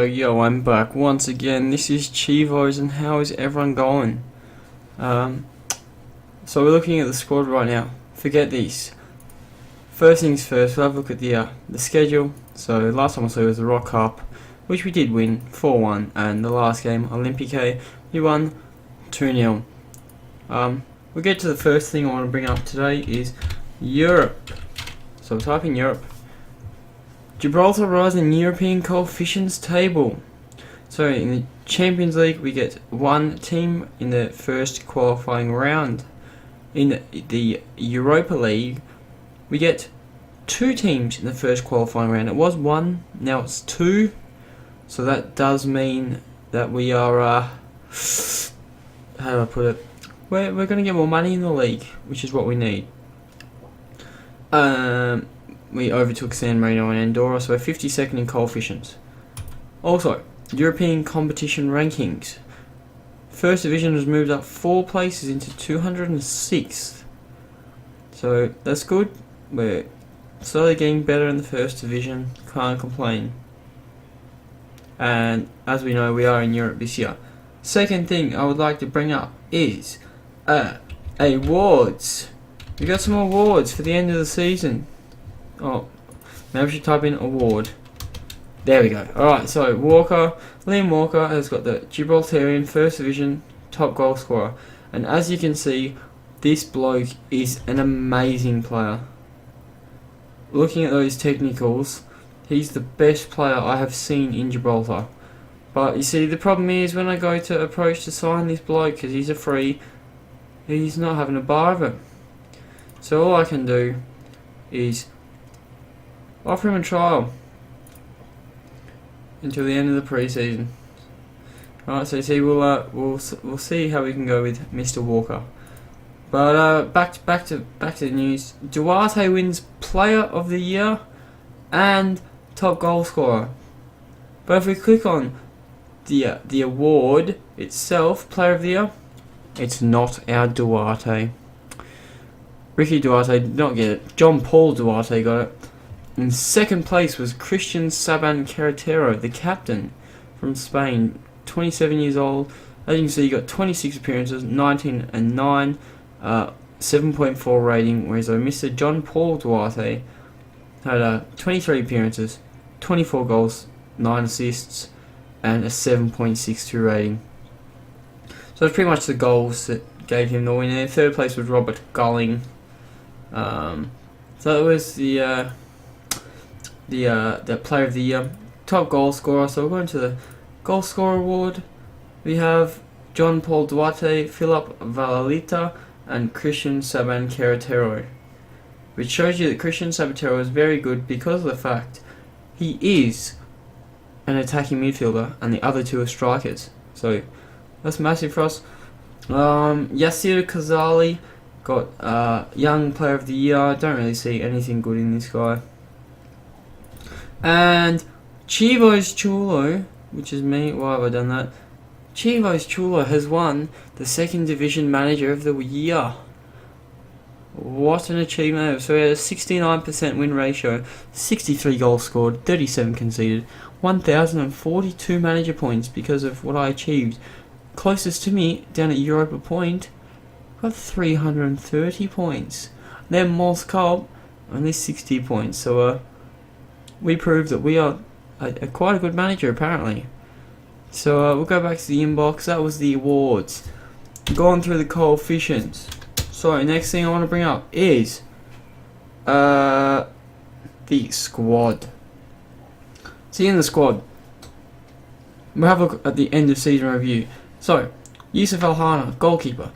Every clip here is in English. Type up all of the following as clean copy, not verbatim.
Yo, I'm back once again. This is Chivos, and how is everyone going? So we're looking at the squad right now. Forget these. First things first, we'll have a look at the schedule. So last time I saw it was the Rock Cup, which we did win 4-1, and the last game, Olympique, we won 2-0. We'll get to the first thing I want to bring up today is Europe. So type in Europe. Gibraltar rise in European coefficients table. So in the Champions League we get one team in the first qualifying round. In the Europa League we get two teams in the first qualifying round. It was one, now it's two. So that does mean that we are, how do I put it? We're going to get more money in the league, which is what we need. We overtook San Marino and Andorra, so we're 52nd in coefficients. Also, European competition rankings. First division has moved up 4 places into 206th. So that's good. We're slowly getting better in the first division. Can't complain. And as we know, we are in Europe this year. Second thing I would like to bring up is awards. We got some awards for the end of the season. Oh, maybe I should type in award. There we go. Alright, so Liam Walker has got the Gibraltarian First Division top goal scorer. And as you can see, this bloke is an amazing player. Looking at those technicals, he's the best player I have seen in Gibraltar. But you see, the problem is when I go to approach to sign this bloke, because he's a free, he's not having a bar of it. So all I can do is offer him a trial until the end of the pre-season. Alright, so see, we'll see how we can go with Mr. Walker. But back to the news. Duarte wins Player of the Year and top goal scorer. But if we click on the award itself, Player of the Year, it's not our Duarte. Ricky Duarte did not get it. John Paul Duarte got it. In second place was Christian Saban Carretero, the captain from Spain, 27 years old. As you can see, he got 26 appearances, 19 and 9, 7.4 rating, whereas Mr. John Paul Duarte had 23 appearances, 24 goals, 9 assists, and a 7.62 rating. So it's pretty much the goals that gave him the win. In third place was Robert Gulling. So it was the Player of the Year, top goal scorer. So we're going to the goal scorer award. We have John Paul Duarte, Philip Valalita, and Christian Saban Carretero, which shows you that Christian Sabatero is very good because of the fact he is an attacking midfielder and the other two are strikers. So that's massive for us. Yassir Khazali got Young Player of the Year. I don't really see anything good in this guy. And Chivos Chulo, which is me, why have I done that? Chivos Chulo has won the second division manager of the year. What an achievement. So we had a 69% win ratio, 63 goals scored, 37 conceded, 1,042 manager points because of what I achieved. Closest to me, down at Europa Point, got 330 points. Then Mols Culp, only 60 points. So we proved that we are quite a good manager apparently. So we'll go back to the inbox. That was the awards. Going through the coefficients. So next thing I want to bring up is the squad. See, in the squad, we'll have a look at the end of season review. So Yusuf Alhana, goalkeeper,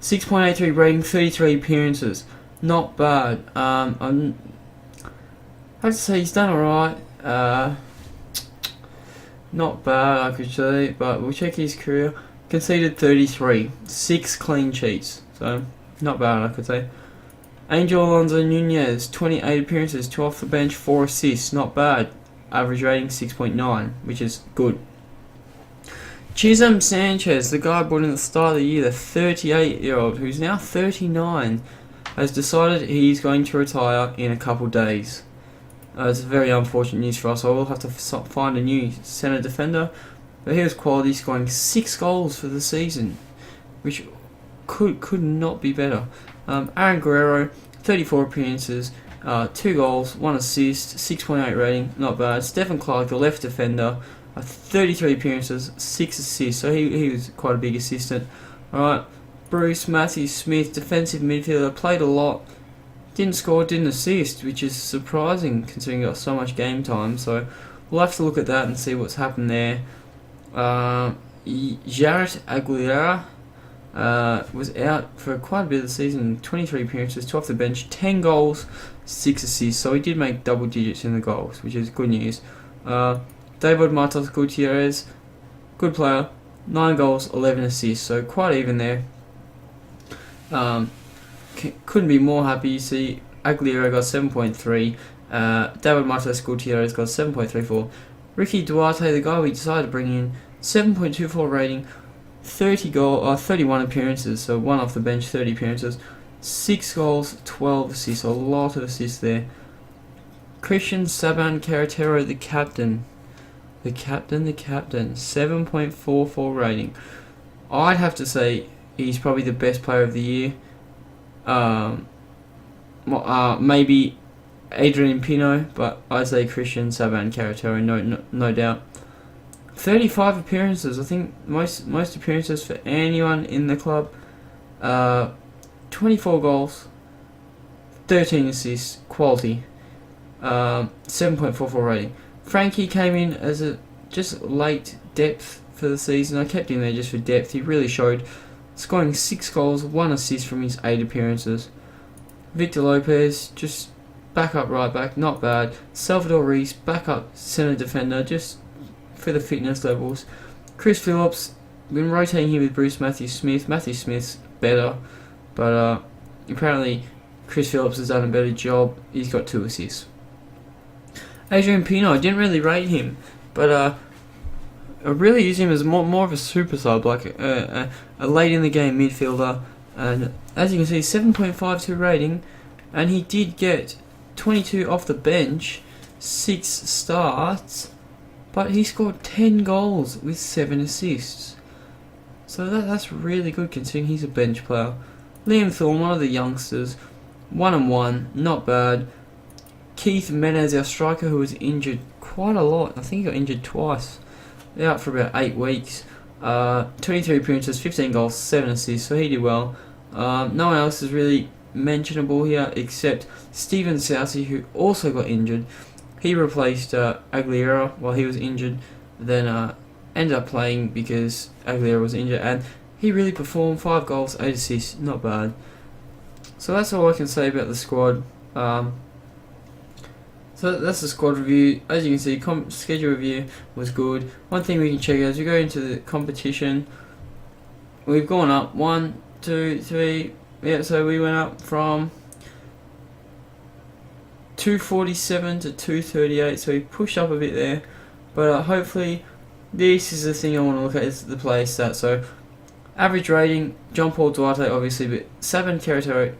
6.83 rating, 33 appearances. Not bad. I have to say he's done alright. Not bad, I could say, but we'll check his career. Conceded 33, 6 clean sheets, so not bad, I could say. Angel Alonso Nunez, 28 appearances, 2 off the bench, 4 assists, not bad. Average rating 6.9, which is good. Chisholm Sanchez, the guy brought in at the start of the year, the 38-year-old, who's now 39, has decided he's going to retire in a couple days. It's very unfortunate news for us. So I will have to find a new centre defender. But here's quality, scoring 6 goals for the season, which could not be better. Aaron Guerrero, 34 appearances, 2 goals, 1 assist, 6.8 rating, not bad. Stephen Clark, the left defender, 33 appearances, 6 assists, so he was quite a big assistant. Alright, Bruce Matthews-Smith, defensive midfielder, played a lot, didn't score, didn't assist, which is surprising considering he got so much game time, so we'll have to look at that and see what's happened there. Jared Aguilera was out for quite a bit of the season, 23 appearances, 2 off the bench, 10 goals, 6 assists, so he did make double digits in the goals, which is good news. David Matos Gutierrez, good player, 9 goals, 11 assists, so quite even there. Couldn't be more happy. You see, Aguilera got 7.3, David Matos Gutierrez got 7.34, Ricky Duarte, the guy we decided to bring in, 7.24 rating, 31 appearances, so 1 off the bench, 30 appearances, 6 goals, 12 assists, a lot of assists there. Christian Saban Carretero, the captain, 7.44 rating. I'd have to say he's probably the best player of the year. Maybe Adrian Pino, but I'd say Christian Saban Carretero, no doubt. 35 appearances, I think most appearances for anyone in the club. 24 goals, 13 assists, quality. 7.44 rating. Frankie came in as a just late depth for the season. I kept him there just for depth. He really showed, scoring 6 goals, 1 assist from his 8 appearances. Victor Lopez, just backup right back, not bad. Salvador Reese, backup centre defender, just for the fitness levels. Chris Phillips, been rotating here with Bruce Matthews-Smith. Matthews-Smith's better, but apparently Chris Phillips has done a better job. He's got 2 assists. Adrian Pino, I didn't really rate him, but I really use him as more of a super sub, like a late in the game midfielder. And as you can see, 7.52 rating, and he did get 22 off the bench, 6 starts, but he scored 10 goals with 7 assists. So that's really good considering he's a bench player. Liam Thorne, one of the youngsters, 1-1, not bad. Keith Menez, our striker, who was injured quite a lot. I think he got injured twice. Out for about 8 weeks. 23 appearances, 15 goals, 7 assists, so he did well. No one else is really mentionable here except Steven Sousey, who also got injured. He replaced Aguilera while he was injured, then ended up playing because Aguilera was injured, and he really performed. 5 goals, 8 assists, not bad. So that's all I can say about the squad. So that's the squad review. As you can see, schedule review was good. One thing we can check out as we go into the competition, we've gone up 1, 2, 3. Yeah, so we went up from 247 to 238. So we pushed up a bit there, but hopefully this is the thing I want to look at, is the player stats. So average rating, John Paul Duarte obviously, but Saban Carretero,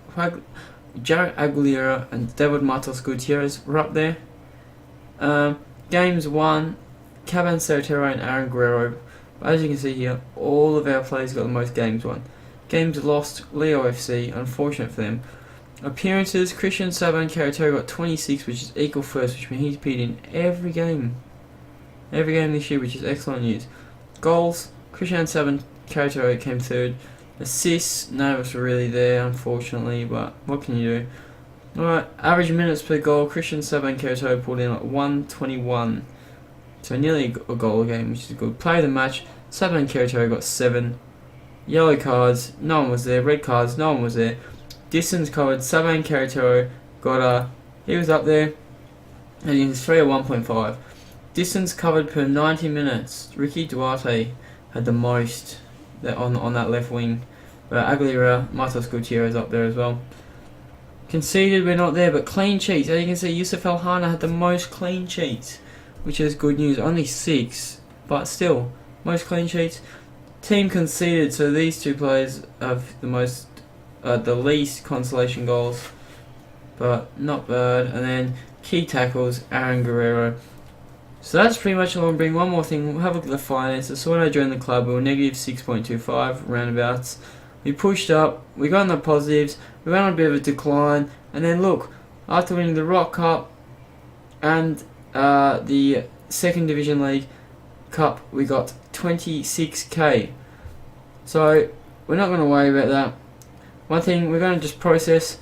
Jared Aguilera and David Matos Gutierrez were up there. Games won, Caban Cerotero and Aaron Guerrero. As you can see here, all of our players got the most games won. Games lost, Leo FC, unfortunate for them. Appearances, Christian Saban Carretero got 26, which is equal first, which means he's appeared in every game this year, which is excellent news. Goals, Christian Saban Carretero came third. Assists, none of us were really there, unfortunately, but what can you do? Alright, average minutes per goal, Christian Saban Carretero pulled in at 121. So nearly a goal a game, which is good. Player of the match, Saban Carretero got 7. Yellow cards, no one was there. Red cards, no one was there. Distance covered, Saban Carretero got he was up there, and he was 3 at 1.5. Distance covered per 90 minutes, Ricky Duarte had the most on that left wing, but Aguilera, Matos Gutierrez up there as well. Conceded, we're not there, but clean sheets, as you can see, Yusuf Elhana had the most clean sheets, which is good news. Only 6, but still, most clean sheets. Team conceded, so these two players have the least consolation goals, but not bad. And then key tackles, Aaron Guerrero. So that's pretty much all I'm bringing. One more thing, we'll have a look at the finances. So when I joined the club, we were negative 6.25 roundabouts. We pushed up, we got in the positives, we went on a bit of a decline, and then look, after winning the Rock Cup and the Second Division League Cup, we got 26k. So we're not going to worry about that. One thing, we're going to just process,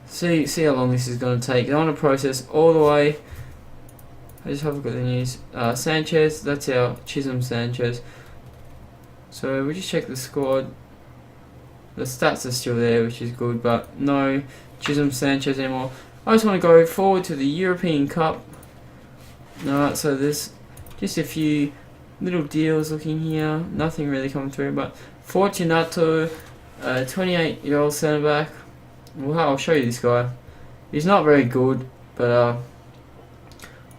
see how long this is going to take. I want to process all the way. I just have a look at the news. Sanchez, that's our Chisholm Sanchez. So we just check the squad. The stats are still there, which is good, but no Chisholm Sanchez anymore. I just want to go forward to the European Cup. Alright, so there's just a few little deals looking here. Nothing really coming through, but Fortunato, 28-year-old centre back. Well, I'll show you this guy. He's not very good, but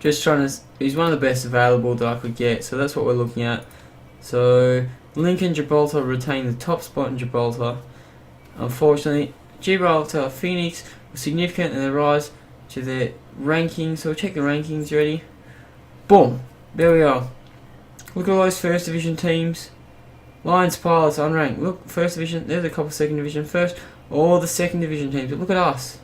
just trying to. He's one of the best available that I could get, so that's what we're looking at. So Lincoln Gibraltar retained the top spot in Gibraltar. Unfortunately, Gibraltar Phoenix was significant in their rise to their rankings. So we'll check the rankings. Ready? Boom! There we are. Look at all those first division teams. Lions Pilots unranked. Look, first division. There's a couple second division. First, all the second division teams. But look at us.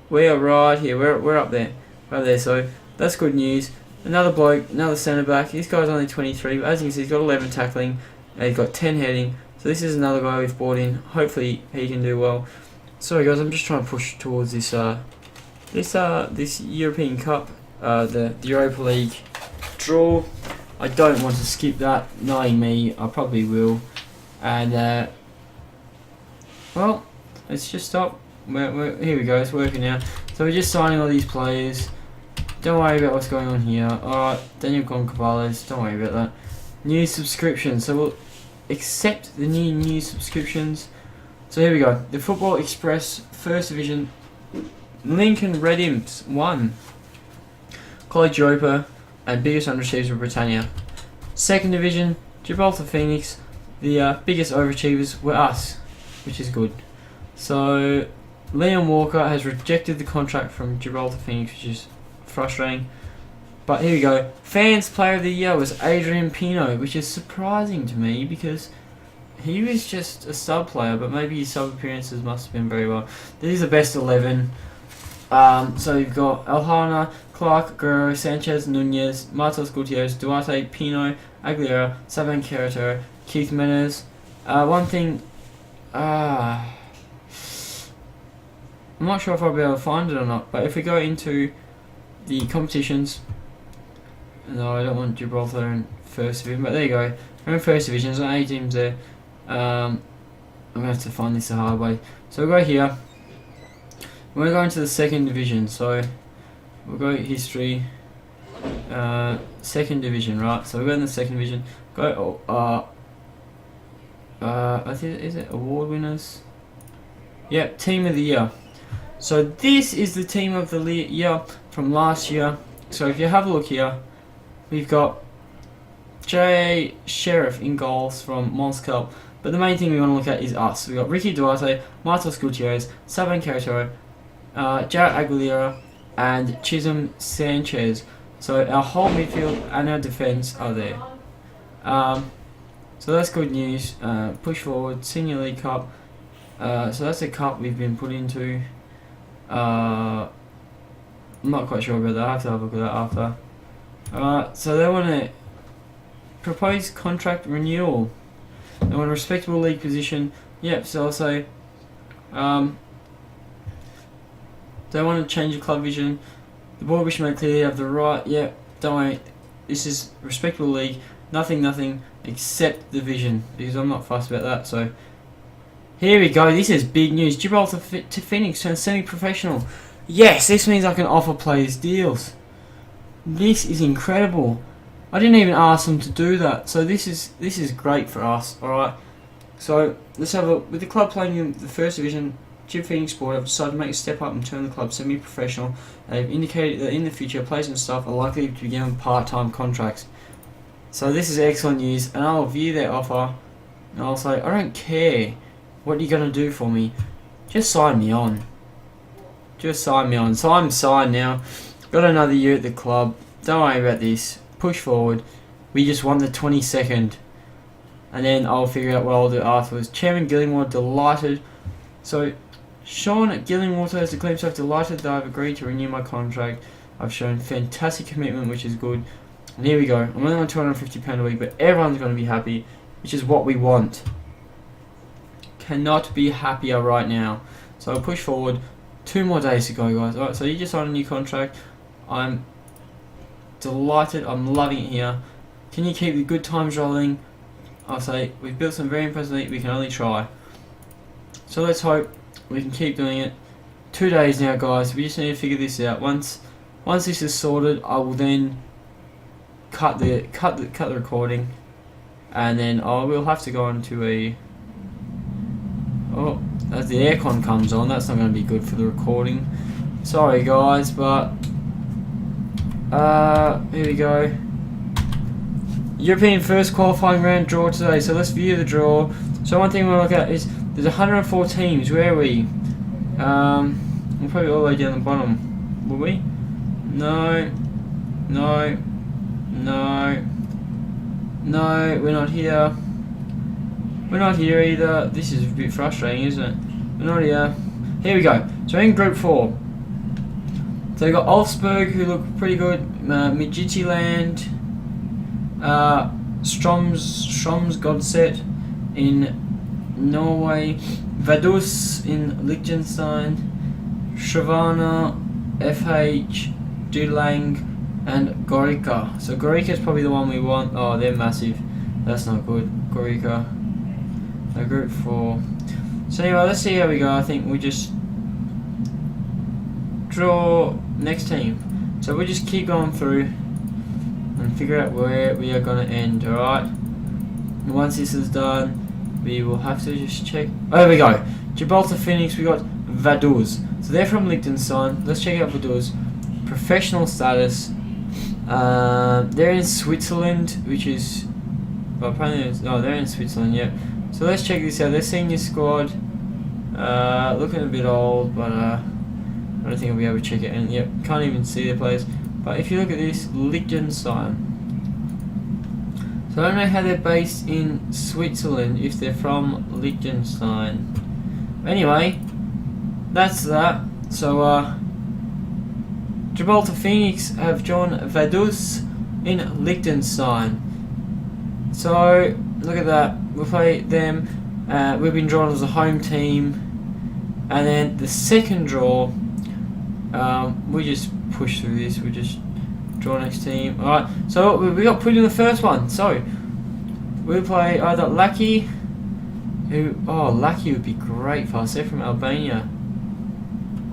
We are right here. We're up there. Right there. So that's good news. Another bloke, another centre back. This guy's only 23, but as you can see, he's got 11 tackling and he's got 10 heading. So this is another guy we've brought in. Hopefully he can do well. Sorry guys, I'm just trying to push towards this this European Cup, the Europa League draw. I don't want to skip that. Knowing me, I probably will. And well, let's just stop. Here we go. It's working now. So we're just signing all these players. Don't worry about what's going on here. Alright, Daniel Goncalves, don't worry about that. New subscriptions. So we'll accept the new subscriptions. So here we go. The Football Express First Division Lincoln Red Imps 1. College Europa and biggest underachievers of Britannia. Second Division Gibraltar Phoenix. The biggest overachievers were us, which is good. So Liam Walker has rejected the contract from Gibraltar Phoenix, which is frustrating. But here we go. Fans Player of the Year was Adrian Pino, which is surprising to me because he was just a sub player, but maybe his sub appearances must have been very well. This is the best 11. So you've got Alhana, Clark, Guerrero, Sanchez, Nunez, Martos Gutierrez, Duarte, Pino, Aguilera, Saban Carretero, Keith Menez. One thing, I'm not sure if I'll be able to find it or not, but if we go into the competitions, no, I don't want Gibraltar in first division, but there you go. We're in first division, there's 8 teams there. I'm going to have to find this the hard way. So we'll go here. We're going to go into the second division, so we'll go history, second division, right? So we'll go in the second division. Go, I think, is it award winners? Yeah, team of the year. So this is the team of the year from last year. So if you have a look here, we've got J. Sheriff in goals from Moscow. But the main thing we want to look at is us. We've got Ricky Duarte, Martos Gutierrez, Saban Carretero, Jarrett Aguilera, and Chisholm Sanchez. So our whole midfield and our defence are there. So that's good news. Push forward, Senior League Cup. So that's a cup we've been put into. I'm not quite sure about that. I have to have a look at that after. So they want to propose contract renewal. They want a respectable league position. Yep. So I'll say they want to change the club vision. The board wish to make clear they have the right. Yep. Don't worry. This is respectable league. Nothing except the vision, because I'm not fussed about that. So here we go. This is big news. Gibraltar to Phoenix turns semi-professional. Yes, this means I can offer players deals. This is incredible. I didn't even ask them to do that. So this is great for us. All right. So let's have a with the club playing in the first division. Gib Phoenix Sport have decided to make a step up and turn the club semi-professional. They've indicated that in the future, players and staff are likely to begin on part-time contracts. So this is excellent news, and I'll view their offer, and I'll say, I don't care what you're going to do for me, just sign me on. Just sign me on. So I'm signed now. Got another year at the club. Don't worry about this. Push forward. We just won the 22nd. And then I'll figure out what I'll do afterwards. Chairman Gillingwater delighted. So Sean Gillingwater has declared himself delighted that I've agreed to renew my contract. I've shown fantastic commitment, which is good. And here we go. I'm only on £250 a week, but everyone's going to be happy, which is what we want. Cannot be happier right now. So I'll push forward. 2 more days to go, guys. Alright, so you just signed a new contract. I'm delighted. I'm loving it here. Can you keep the good times rolling? I'll say we've built some very impressive. We can only try. So let's hope we can keep doing it. 2 days now, guys. We just need to figure this out. Once this is sorted, I will then cut the recording, and then we'll have to go on to a. Oh, as the aircon comes on, that's not going to be good for the recording. Sorry, guys, but here we go. European first qualifying round draw today. So let's view the draw. So one thing we'll look at is there's 104 teams. Where are we? We're probably all the way down the bottom. Will we? No. No. No. No, we're not here. We're not here either. This is a bit frustrating, isn't it? We're not here. Here we go. So we're in Group 4. So we got Ulfsberg, who look pretty good. Midtjylland. Stromsgodset in Norway. Vaduz in Liechtenstein. Shavana, FH, Dulang, and Gorica. So Gorica is probably the one we want. Oh, they're massive. That's not good. Gorica. Group 4. So anyway, let's see how we go. I think we just draw next team. So we'll just keep going through and figure out where we are going to end. Alright. Once this is done, we will have to just check. Oh, there we go. Gibraltar Phoenix, we got Vaduz. So they're from Liechtenstein. Let's check out Vaduz. Professional status. They're in Switzerland, which is. Well, apparently, they're in Switzerland, yeah. So let's check this out. Their senior squad, looking a bit old, but I don't think I'll be able to check it. And yep, can't even see their players. But if you look at this, Liechtenstein. So I don't know how they're based in Switzerland if they're from Liechtenstein. Anyway, that's that. So Gibraltar Phoenix have joined Vaduz in Liechtenstein. So look at that. We'll play them. We've been drawn as a home team, and then the second draw, we just push through this. We just draw next team. All right. So we got put in the first one. So we'll play either Lucky, Lucky would be great for us. They're from Albania.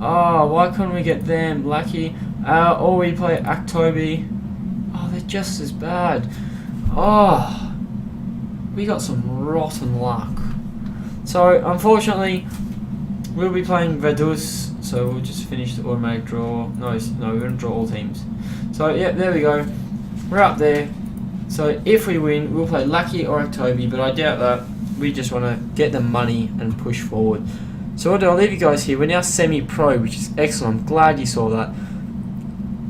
Oh, why couldn't we get them? Lucky, or we play Aktobi. Oh, they're just as bad. Oh. We got some rotten luck. So, unfortunately, we'll be playing Vaduz, so we'll just finish the automatic draw. No, we're going to draw all teams. So, yeah, there we go. We're up there. So, if we win, we'll play Lucky or Aktobi, but I doubt that. We just want to get the money and push forward. So, I'll leave you guys here. We're now semi-pro, which is excellent. I'm glad you saw that.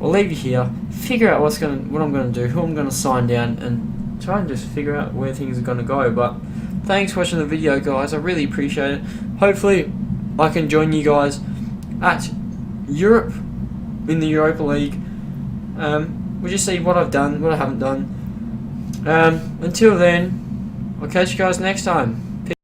I'll leave you here. Figure out what I'm going to do, who I'm going to sign down, and try and just figure out where things are going to go. But thanks for watching the video, guys. I really appreciate it. Hopefully I can join you guys at Europe in the Europa League. We'll just see what I've done, what I haven't done. Until then, I'll catch you guys next time.